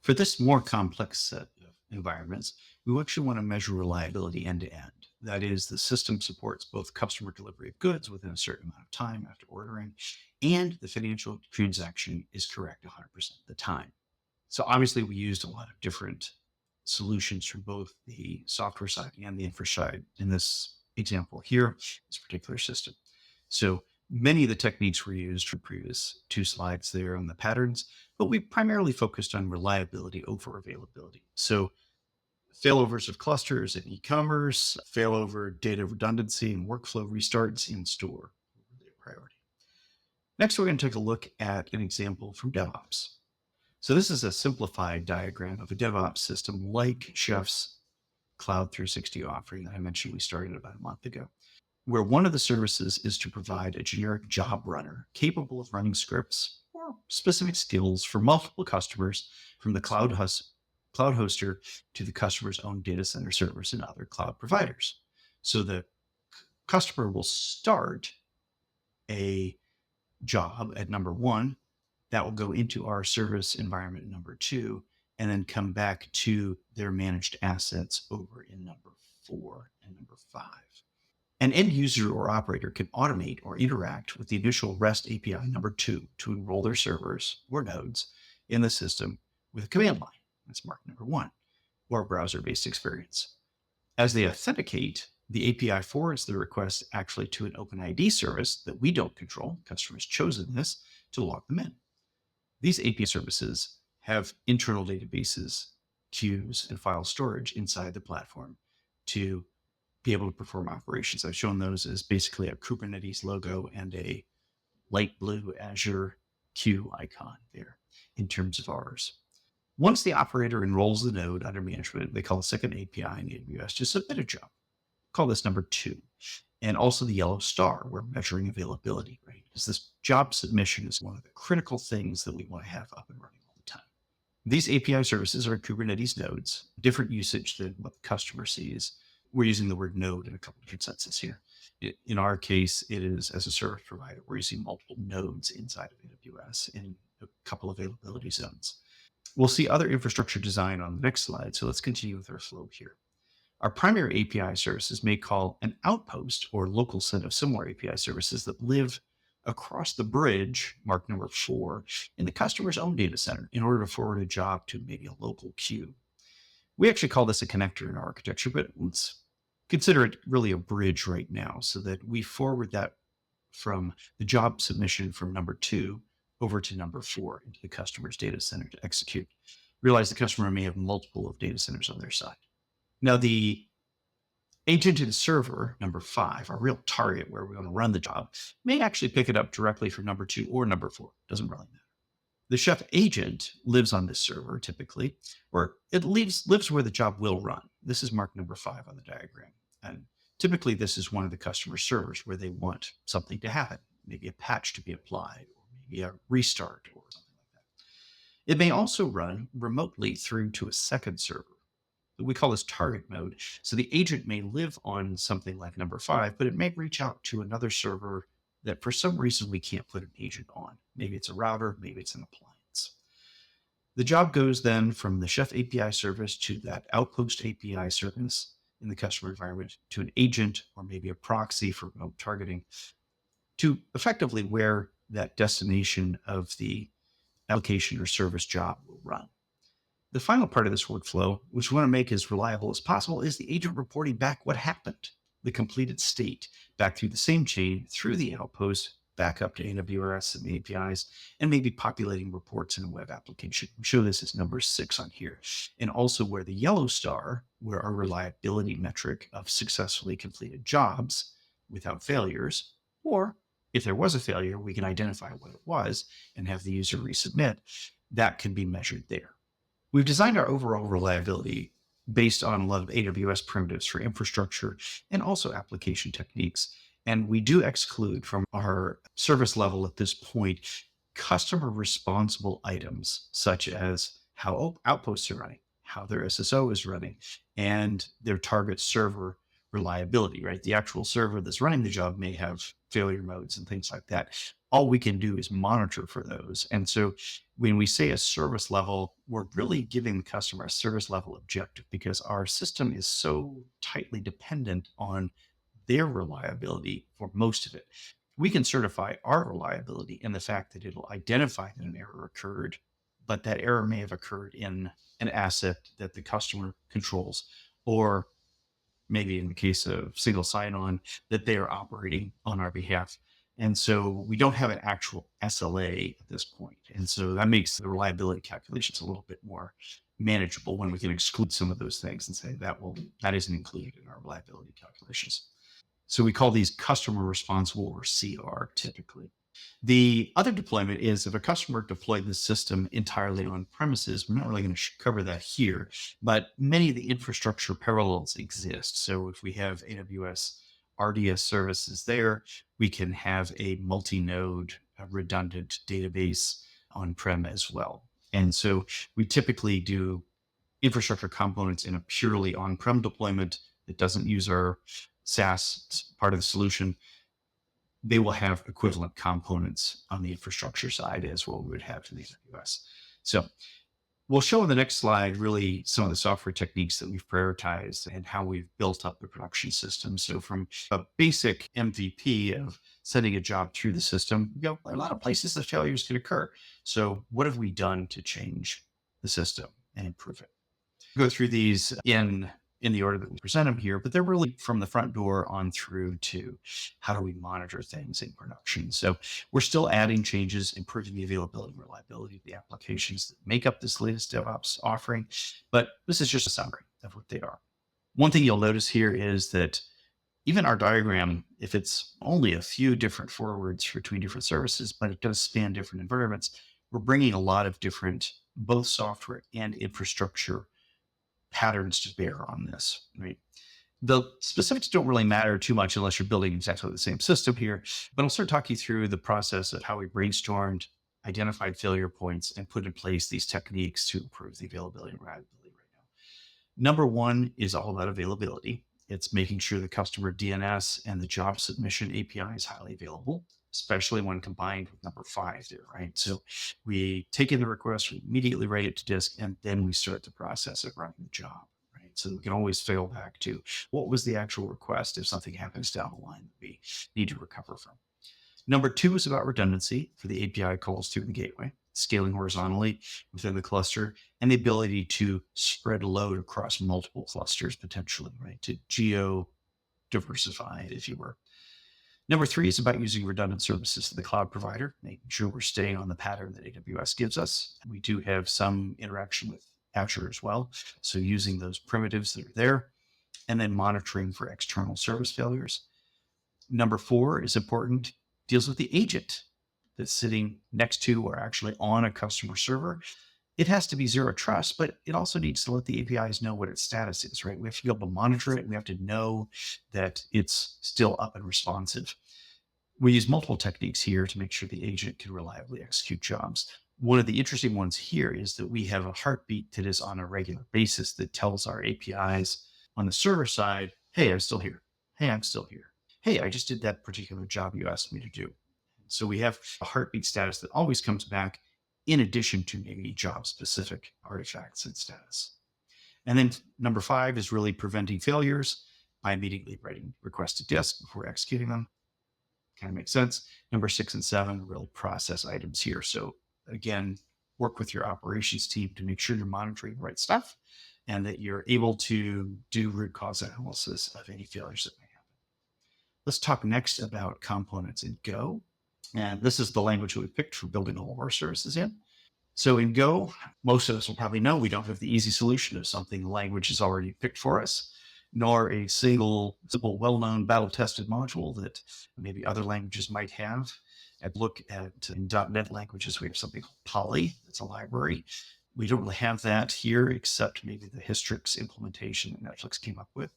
For this more complex set of environments, we actually want to measure reliability end to end. That is, the system supports both customer delivery of goods within a certain amount of time after ordering, and the financial transaction is correct 100% of the time. So obviously we used a lot of different solutions from both the software side and the infra side in this example here, this particular system. So many of the techniques were used from previous 2 slides there on the patterns, but we primarily focused on reliability over availability. So failovers of clusters in e-commerce, failover data redundancy and workflow restarts in store were their priority. Next, we're going to take a look at an example from DevOps. So this is a simplified diagram of a DevOps system like Chef's Cloud 360 offering that I mentioned we started about a month ago, where one of the services is to provide a generic job runner capable of running scripts or specific skills for multiple customers from the cloud hoster to the customer's own data center servers and other cloud providers. So the customer will start a job at number 1 that will go into our service environment number 2, and then come back to their managed assets over in number 4 and number 5. An end user or operator can automate or interact with the initial REST API number 2 to enroll their servers or nodes in the system with a command line. That's mark number 1, or browser-based experience. As they authenticate, the API forwards the request actually to an OpenID service that we don't control. The customer has chosen this to log them in. These API services have internal databases, queues, and file storage inside the platform to be able to perform operations. I've shown those as basically a Kubernetes logo and a light blue Azure queue icon there in terms of ours. Once the operator enrolls the node under management, they call a second API in AWS to submit a job. Call this number 2. And also the yellow star, we're measuring availability, right? Because this job submission is one of the critical things that we want to have up and running all the time. These API services are Kubernetes nodes, different usage than what the customer sees. We're using the word node in a couple of different senses here. In our case, it is as a service provider, we're using multiple nodes inside of AWS in a couple of availability zones. We'll see other infrastructure design on the next slide, so let's continue with our flow here. Our primary API services may call an outpost or local set of similar API services that live across the bridge, mark number 4, in the customer's own data center in order to forward a job to maybe a local queue. We actually call this a connector in our architecture, but let's consider it really a bridge right now so that we forward that from the job submission from number 2 over to number 4 into the customer's data center to execute. Realize the customer may have multiple of data centers on their side. Now, the agent and server, number 5, our real target where we're going to run the job, may actually pick it up directly from number 2 or number 4. Doesn't really matter. The chef agent lives on this server typically, or it lives where the job will run. This is mark number 5 on the diagram. And typically this is one of the customer servers where they want something to happen, maybe a patch to be applied, or maybe a restart or something like that. It may also run remotely through to a second server. We call this target mode. So the agent may live on something like number 5, but it may reach out to another server that for some reason we can't put an agent on. Maybe it's a router, maybe it's an appliance. The job goes then from the Chef API service to that Outpost API service in the customer environment to an agent or maybe a proxy for remote targeting to effectively where that destination of the application or service job will run. The final part of this workflow, which we want to make as reliable as possible, is the agent reporting back what happened, the completed state, back through the same chain, through the outpost, back up to AWS and the APIs, and maybe populating reports in a web application. We show this as number 6 on here. And also where the yellow star, where our reliability metric of successfully completed jobs without failures, or if there was a failure, we can identify what it was and have the user resubmit. That can be measured there. We've designed our overall reliability based on a lot of AWS primitives for infrastructure and also application techniques. And we do exclude from our service level at this point customer responsible items such as how outposts are running, how their SSO is running, and their target server reliability, right? The actual server that's running the job may have failure modes and things like that. All we can do is monitor for those. And so when we say a service level, we're really giving the customer a service level objective because our system is so tightly dependent on their reliability for most of it. We can certify our reliability in the fact that it'll identify that an error occurred, but that error may have occurred in an asset that the customer controls, or maybe in the case of single sign-on, that they are operating on our behalf. And so we don't have an actual SLA at this point. And so that makes the reliability calculations a little bit more manageable when we can exclude some of those things and say that isn't included in our reliability calculations. So we call these customer responsible, or CR, typically. The other deployment is if a customer deployed the system entirely on premises. We're not really going to cover that here, but many of the infrastructure parallels exist. So if we have AWS RDS services there, we can have a multi-node redundant database on-prem as well. And so we typically do infrastructure components in a purely on-prem deployment that doesn't use our SaaS part of the solution. They will have equivalent components on the infrastructure side as what we would have in the AWS. So we'll show on the next slide really some of the software techniques that we've prioritized and how we've built up the production system. So from a basic MVP of sending a job through the system, a lot of places the failures can occur. So what have we done to change the system and improve it? Go through these in the order that we present them here, but they're really from the front door on through to how do we monitor things in production. So we're still adding changes, improving the availability and reliability of the applications that make up this latest DevOps offering. But this is just a summary of what they are. One thing you'll notice here is that even our diagram, if it's only a few different forwards between different services, but it does span different environments, we're bringing a lot of different, both software and infrastructure patterns to bear on this, right? The specifics don't really matter too much unless you're building exactly the same system here, but I'll start talking through the process of how we brainstormed, identified failure points, and put in place these techniques to improve the availability and reliability right now. Number 1 is all about availability. It's making sure the customer DNS and the job submission API is highly available, especially when combined with number 5 there, right? So we take in the request, we immediately write it to disk, and then we start the process of running the job, right? So we can always fail back to what was the actual request if something happens down the line that we need to recover from. Number 2 is about redundancy for the API calls through the gateway, scaling horizontally within the cluster, and the ability to spread load across multiple clusters potentially, right? To geo-diversify it, if you were. Number 3 is about using redundant services to the cloud provider, making sure we're staying on the pattern that AWS gives us. We do have some interaction with Azure as well, so using those primitives that are there, and then monitoring for external service failures. Number 4 is important, deals with the agent that's sitting next to or actually on a customer server. It has to be zero trust, but it also needs to let the APIs know what its status is, right? We have to be able to monitor it. We have to know that it's still up and responsive. We use multiple techniques here to make sure the agent can reliably execute jobs. One of the interesting ones here is that we have a heartbeat that is on a regular basis that tells our APIs on the server side, hey, I'm still here. Hey, I'm still here. Hey, I just did that particular job you asked me to do. So we have a heartbeat status that always comes back in addition to maybe job specific artifacts and status. And then number 5 is really preventing failures by immediately writing requests to disk before executing them. Kind of makes sense. Number 6 and 7, real process items here. So again, work with your operations team to make sure you're monitoring the right stuff and that you're able to do root cause analysis of any failures that may happen. Let's talk next about components in Go. And this is the language we picked for building all of our services in. So in Go, most of us will probably know we don't have the easy solution of something the language is already picked for us, nor a simple, well-known, battle-tested module that maybe other languages might have. I'd look at in .NET languages, we have something called Poly. It's a library. We don't really have that here, except maybe the Histrix implementation that Netflix came up with.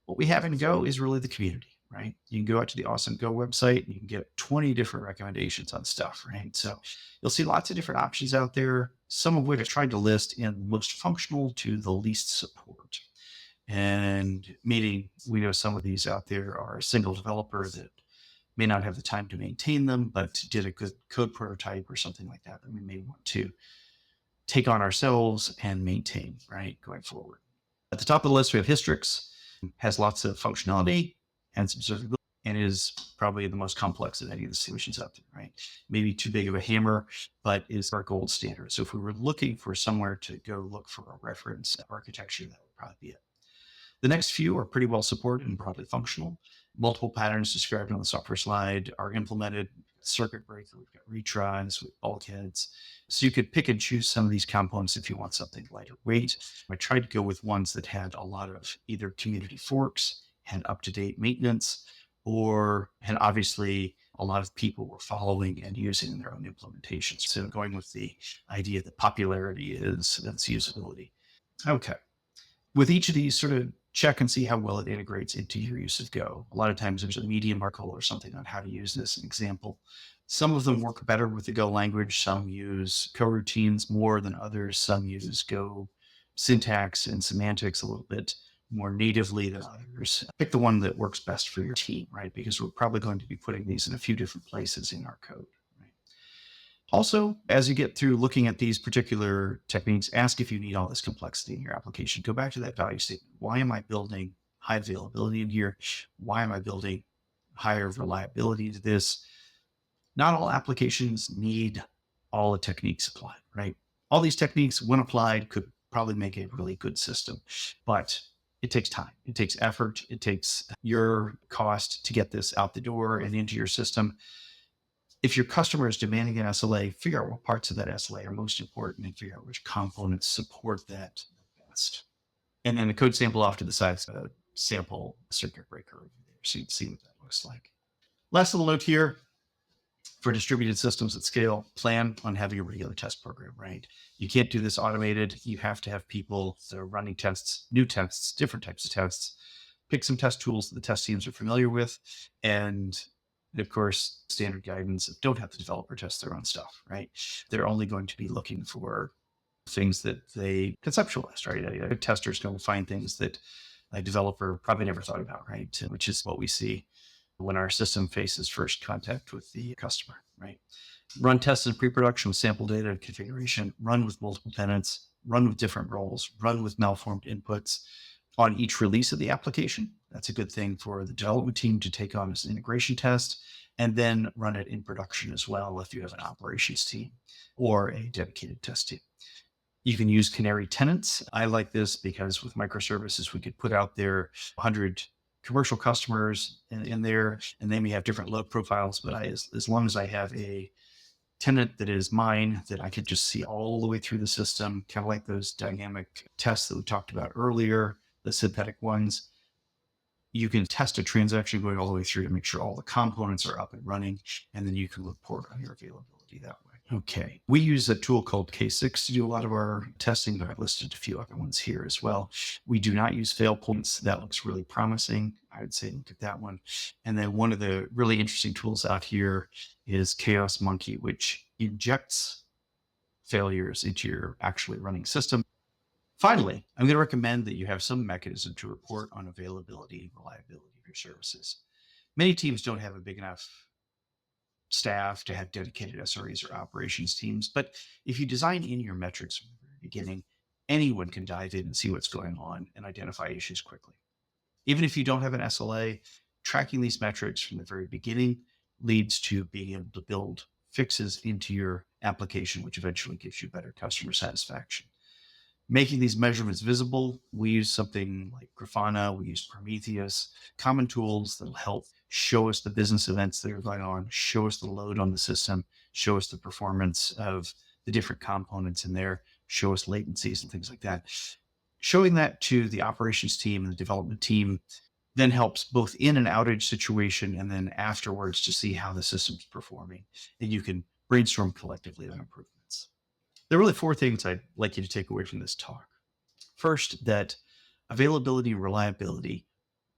What we have in Go is really the community, right? You can go out to the Awesome Go website and you can get 20 different recommendations on stuff, right? So you'll see lots of different options out there, some of which I tried to list in most functional to the least support. And meaning we know some of these out there are a single developer that may not have the time to maintain them, but did a good code prototype or something like that we may want to take on ourselves and maintain, right, going forward. At the top of the list, we have Histrix. Has lots of functionality and some observability, and is probably the most complex of any of the solutions out there, right? Maybe too big of a hammer, but is our gold standard. So if we were looking for somewhere to go look for a reference architecture, that would probably be it. The next few are pretty well supported and broadly functional. Multiple patterns described on the software slide are implemented. Circuit breaker, we've got retries with bulkheads. So you could pick and choose some of these components if you want something lighter weight. I tried to go with ones that had a lot of either community forks, had up-to-date maintenance, and obviously a lot of people were following and using in their own implementations. So going with the idea that popularity is its usability. Okay. With each of these, sort of check and see how well it integrates into your use of Go. A lot of times there's a medium article or something on how to use this. An example. Some of them work better with the Go language. Some use coroutines more than others. Some use Go syntax and semantics a little bit more natively than others. Pick the one that works best for your team, right? Because we're probably going to be putting these in a few different places in our code. Also, as you get through looking at these particular techniques, ask if you need all this complexity in your application. Go back to that value statement. Why am I building high availability in here? Why am I building higher reliability to this? Not all applications need all the techniques applied, right? All these techniques, when applied, could probably make a really good system, but it takes time. It takes effort. It takes your cost to get this out the door and into your system. If your customer is demanding an SLA, figure out what parts of that SLA are most important and figure out which components support that best. And then the code sample off to the side, a sample circuit breaker over there, so you can see what that looks like. Last little note here, for distributed systems at scale, plan on having a regular test program, right? You can't do this automated. You have to have people that are running tests, new tests, different types of tests. Pick some test tools that the test teams are familiar with, and of course, standard guidance, don't have the developer test their own stuff, right? They're only going to be looking for things that they conceptualized, right? A tester's going to find things that a developer probably never thought about, right? Which is what we see when our system faces first contact with the customer, right? Run tests in pre-production with sample data and configuration, run with multiple tenants, run with different roles, run with malformed inputs on each release of the application. That's a good thing for the development team to take on as an integration test, and then run it in production as well if you have an operations team or a dedicated test team. You can use canary tenants. I like this because with microservices, we could put out there 100 commercial customers in there, and they may have different load profiles, but as long as I have a tenant that is mine, that I could just see all the way through the system, kind of like those dynamic tests that we talked about earlier, the synthetic ones. You can test a transaction going all the way through to make sure all the components are up and running, and then you can report on your availability that way. Okay. We use a tool called K6 to do a lot of our testing, but I've listed a few other ones here as well. We do not use fail points. That looks really promising. I would say look at that one. And then one of the really interesting tools out here is Chaos Monkey, which injects failures into your actually running system. Finally, I'm going to recommend that you have some mechanism to report on availability and reliability of your services. Many teams don't have a big enough staff to have dedicated SREs or operations teams, but if you design in your metrics from the very beginning, anyone can dive in and see what's going on and identify issues quickly. Even if you don't have an SLA, tracking these metrics from the very beginning leads to being able to build fixes into your application, which eventually gives you better customer satisfaction. Making these measurements visible, we use something like Grafana, we use Prometheus, common tools that'll help show us the business events that are going on, show us the load on the system, show us the performance of the different components in there, show us latencies and things like that. Showing that to the operations team and the development team then helps both in an outage situation and then afterwards to see how the system's performing. And you can brainstorm collectively on improvements. There are really 4 things I'd like you to take away from this talk. First, that availability and reliability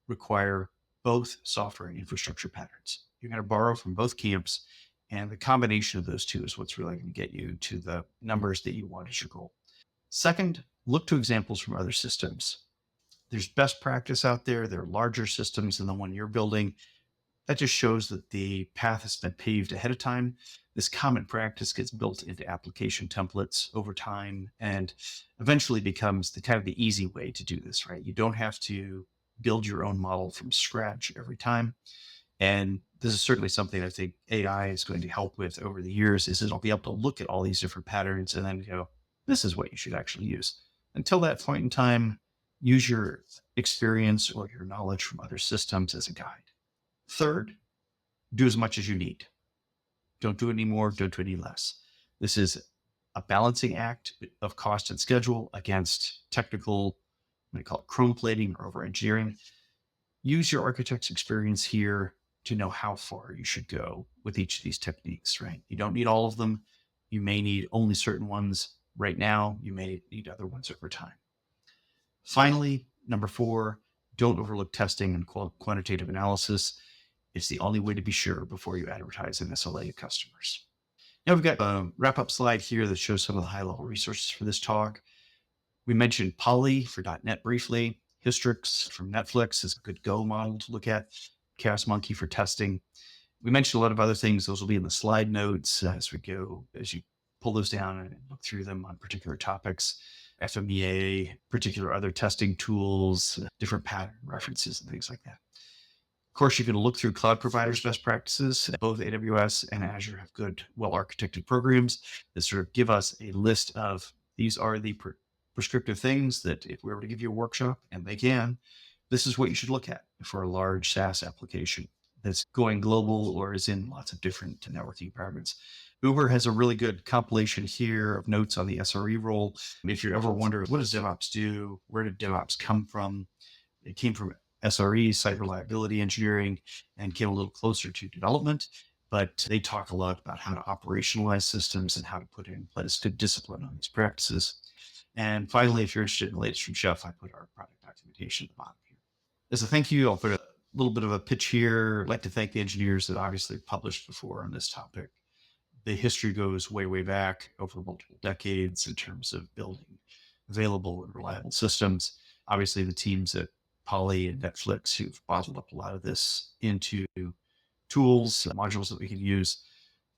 require both software and infrastructure patterns. You're going to borrow from both camps, and the combination of those two is what's really going to get you to the numbers that you want as your goal. Second, look to examples from other systems. There's best practice out there. There are larger systems than the one you're building. That just shows that the path has been paved ahead of time. This common practice gets built into application templates over time and eventually becomes the kind of the easy way to do this, right? You don't have to build your own model from scratch every time. And this is certainly something I think AI is going to help with over the years, is it'll be able to look at all these different patterns and then go, this is what you should actually use. Until that point in time, use your experience or your knowledge from other systems as a guide. Third, do as much as you need. Don't do any more, don't do any less. This is a balancing act of cost and schedule against technical, we call it chrome plating or over engineering. Use your architect's experience here to know how far you should go with each of these techniques, right? You don't need all of them. You may need only certain ones right now. You may need other ones over time. Finally, number 4, don't overlook testing and quantitative analysis. It's the only way to be sure before you advertise an SLA to customers. Now we've got a wrap-up slide here that shows some of the high-level resources for this talk. We mentioned Poly for .NET briefly. Histrix from Netflix is a good Go model to look at. Chaos Monkey for testing. We mentioned a lot of other things. Those will be in the slide notes as we go, as you pull those down and look through them on particular topics. FMEA, particular other testing tools, different pattern references and things like that. Of course, you can look through cloud providers' best practices. Both AWS and Azure have good, well-architected programs that sort of give us a list of these are the prescriptive things that if we were to give you a workshop, and they can, this is what you should look at for a large SaaS application that's going global or is in lots of different networking environments. Uber has a really good compilation here of notes on the SRE role. If you're ever wondering, what does DevOps do? Where did DevOps come from? It came from SRE, site reliability engineering, and came a little closer to development. But they talk a lot about how to operationalize systems and how to put in place good discipline on these practices. And finally, if you're interested in the latest from Chef, I put our product documentation at the bottom here. As a thank you, I'll put a little bit of a pitch here. I'd like to thank the engineers that obviously published before on this topic. The history goes way, way back over multiple decades in terms of building available and reliable systems. Obviously, the teams at Poly and Netflix who've bottled up a lot of this into tools, modules that we can use.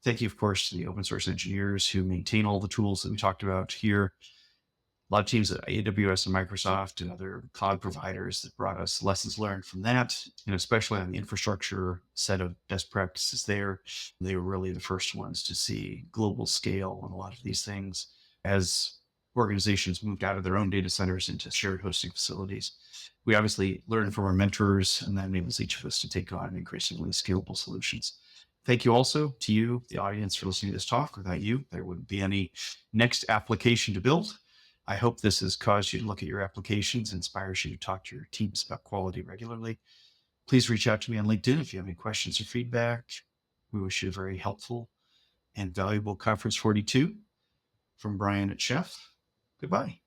Thank you, of course, to the open source engineers who maintain all the tools that we talked about here. A lot of teams at AWS and Microsoft and other cloud providers that brought us lessons learned from that, and especially on the infrastructure set of best practices there. They were really the first ones to see global scale on a lot of these things as organizations moved out of their own data centers into shared hosting facilities. We obviously learned from our mentors, and that enables each of us to take on increasingly scalable solutions. Thank you also to you, the audience, for listening to this talk. Without you, there wouldn't be any next application to build. I hope this has caused you to look at your applications, inspires you to talk to your teams about quality regularly. Please reach out to me on LinkedIn if you have any questions or feedback. We wish you a very helpful and valuable Conference 42. From Brian at Chef, goodbye.